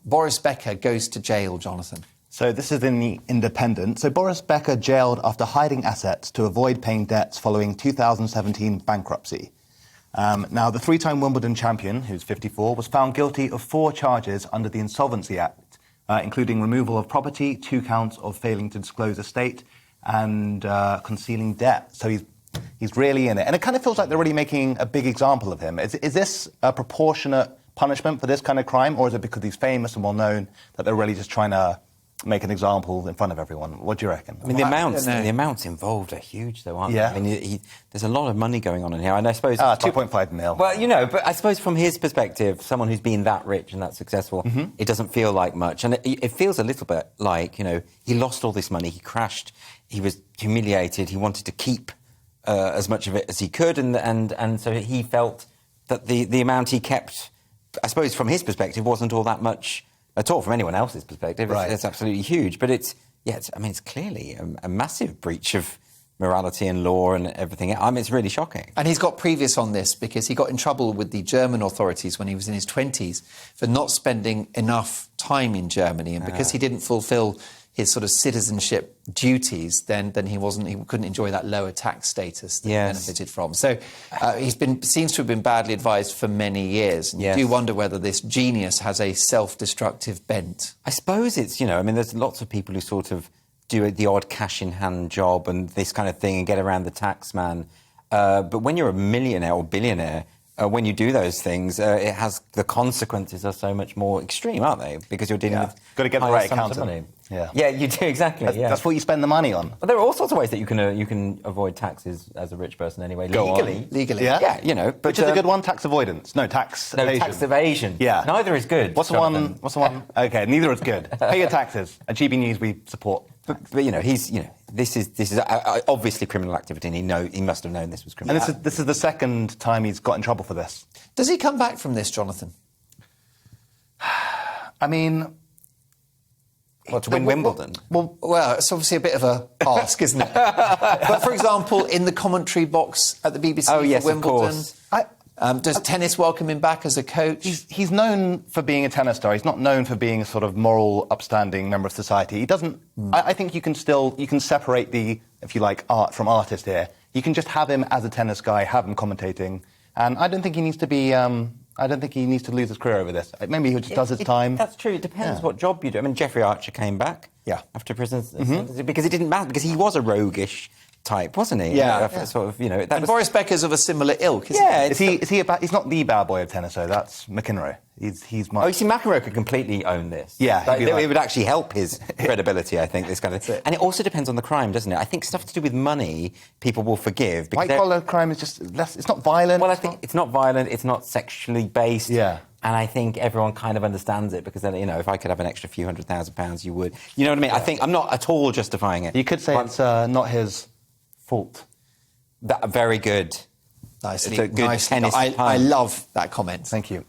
Boris Becker goes to jail, Jonathan. So this is in The Independent. So Boris Becker jailed after hiding assets to avoid paying debts following 2017 bankruptcy. Now, the three-time Wimbledon champion, who's 54, was found guilty of 4 charges under the Insolvency Act, including removal of property, 2 counts of failing to disclose estate, and concealing debt. So he's really in it. And it kind of feels like they're really making a big example of him. Is this a proportionate punishment for this kind of crime, or is it because he's famous and well-known that they're really just trying to make an example in front of everyone? What do you reckon? I mean, the amounts involved are huge, though, aren't they? Yeah. I mean, there's a lot of money going on in here, and I suppose 2.5 mil. Well, but I suppose from his perspective, someone who's been that rich and that successful, it doesn't feel like much, and it feels a little bit like, he lost all this money, he crashed, he was humiliated, he wanted to keep as much of it as he could, and so he felt that the amount he kept, I suppose from his perspective, wasn't all that much at all. From anyone else's perspective, right. It's absolutely huge. But it's clearly a massive breach of morality and law and everything. I mean, it's really shocking. And he's got previous on this because he got in trouble with the German authorities when he was in his 20s for not spending enough time in Germany. And because he didn't fulfil his sort of citizenship duties, then he couldn't enjoy that lower tax status that he benefited from. So seems to have been badly advised for many years. And you do wonder whether this genius has a self-destructive bent. I suppose it's, there's lots of people who sort of do the odd cash-in-hand job and this kind of thing and get around the tax man. But when you're a millionaire or billionaire, when you do those things, the consequences are so much more extreme, aren't they? Because you're dealing with got to get the right accountant. Yeah, you do, exactly. That's what you spend the money on. But there are all sorts of ways that you can avoid taxes as a rich person anyway. Legally. Yeah. Yeah, but which is a good one? Tax avoidance. No, tax evasion. Tax evasion. Yeah. Neither is good. What's the one? Okay, neither is good. Pay your taxes. At GBNews, we support. But this is obviously criminal activity, and he must have known this was criminal. And this is the second time he's got in trouble for this. Does he come back from this, Jonathan? I mean, what, to win Wimbledon? Well, it's obviously a bit of a ask, isn't it? But, for example, in the commentary box at the BBC for Wimbledon, of course. Does tennis welcome him back as a coach? He's known for being a tennis star. He's not known for being a sort of moral, upstanding member of society. He doesn't... I think you can separate the, if you like, art from artist here. You can just have him as a tennis guy, have him commentating, and I don't think he needs to be... I don't think he needs to lose his career over this. Maybe he just does his time. That's true. It depends what job you do. I mean, Jeffrey Archer came back after prison because it didn't matter, because he was a roguish type, wasn't he? Sort of, and Boris Becker's of a similar ilk, isn't he? Is he he's not the bad boy of tennis, though. That's McEnroe. He's much... Oh, you see, McEnroe could completely own this. Yeah. It would actually help his credibility, I think, this kind of thing. And it also depends on the crime, doesn't it? I think stuff to do with money, people will forgive. White-collar crime is just less... It's not violent. Well, I think it's not violent, it's not sexually based. Yeah. And I think everyone kind of understands it, because then, if I could have an extra few £100,000, you would. You know what I mean? Yeah. I think I'm not at all justifying it. You could say it's not his fault. Very good. Nicely. It's a good tennis pun. I love that comment. Thank you.